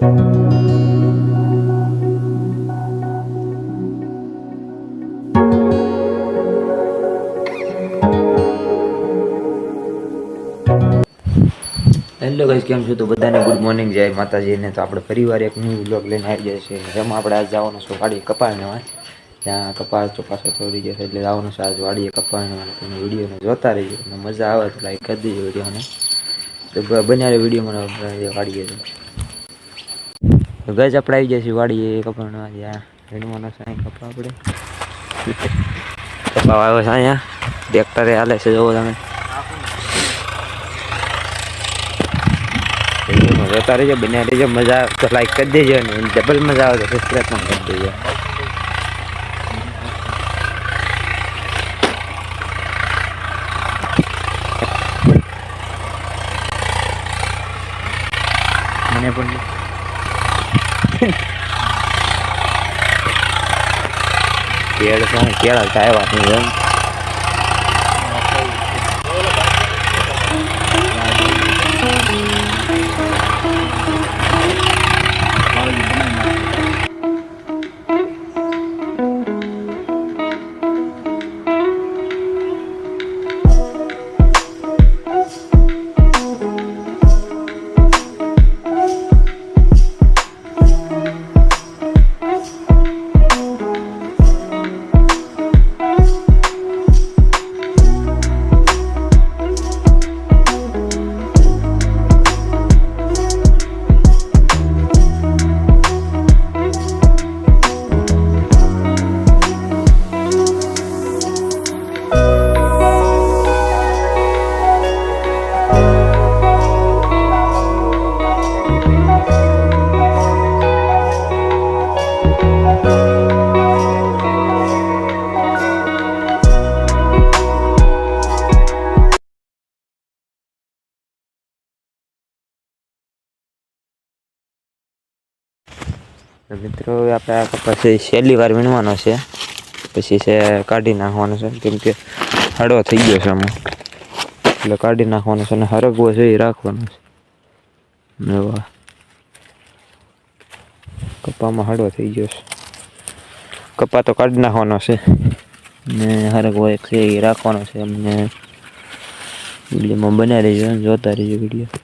Hello guys, કેમ છો? તો બધાને ગુડ મોર્નિંગ, જય માતાજીને. તો આપણે ફરીવાર એક ન્યૂ વ્લોગ લઈને આવી જાય છે. જેમાં આપણે આજ જવાનું છે વાડીએ કપાળને, ત્યાં કપાળ ચોપાસો તોડી જશે એટલે જવાનું છે આજ વાડીએ કપાળને. તમે વિડીયોને જોતા રહીજો અને મજા આવે તો લાઈક કરી દેજો વિડીયોને. તો બન્યા વિડીયોમાં વાડીએ તો ગાઈસ આપણે આવી જાય છે વાડીએ કપાળના. ત્યાં વીણવાના છે કપા આપણે કપા આવ્યો છે અહીંયા ટ્રેક્ટરે હાલે છે. જોવો તમે જોતા રહીજો, બન્યા રહીજો. મજા આવે તો લાઈક કરી દેજો અને ડબલ મજા આવે તો સબસ્ક્રાઈબ પણ કરી દેજો. મને પણ કેળ કેળા આવ્યા એમ મિત્રો. આપણે આ પછી છેલ્લી વાર વીણવાનો છે, પછી છે કાઢી નાખવાનો છે, કેમ કે હળવો થઈ ગયો છે આમાં, એટલે કાઢી નાખવાનો છે અને હરગવો છે એ રાખવાનો છે. કપામાં હળવો થઈ ગયો છે, કપા તો કાઢી નાખવાનો છે ને હરગવો એક છે એ રાખવાનો છે. અમને વિડીયોમાં બનાવી રહીજો, જોતા રહીજો વિડીયો.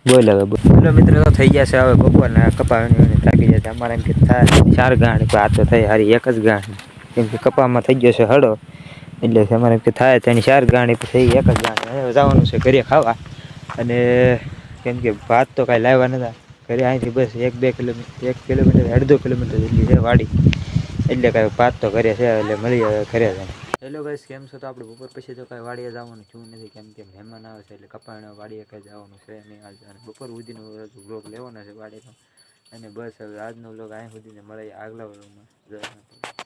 બોલ હવે બોલો મિત્રો. તો થઈ ગયા છે હવે બપોરના કપાવાની થાકી જાય. અમારે એમ કે થાય 4 ગાંઠ, આ તો થઈ હારી એક જ ગાંઠ, કેમ કે કપામાં થઈ ગયો છે હળો, એટલે અમારે એમ કે થાય તેની 4 ગાંઠ થઈ એક જ ગાંઠ. હવે જવાનું છે ઘરે ખાવા, અને કેમ કે ભાત તો કાંઈ લાવ્યા નતા ઘરે. અહીંથી બસ 1 કિલોમીટર 1.5 કિલોમીટર જેટલી છે વાડી, એટલે કાંઈ ભાત તો ઘરે છે. એટલે મળી આવે ઘરે જાય. હેલો ગાઈસ, કેમ છો? તો આપણે બપોર પછી તો કાંઈ વાડીએ જવાનું છું નથી, કેમ કે મહેમાન આવે છે એટલે કપાળના વાડીએ કાંઈ જવાનું છે નહીં. અને બપોર સુધીનો વ્લોગ લેવાનો છે વાડીનો. અને બસ હવે આજનો વ્લોગ અહીં સુધીને મળે આગલા વ્લોગમાં. જય માતાજી.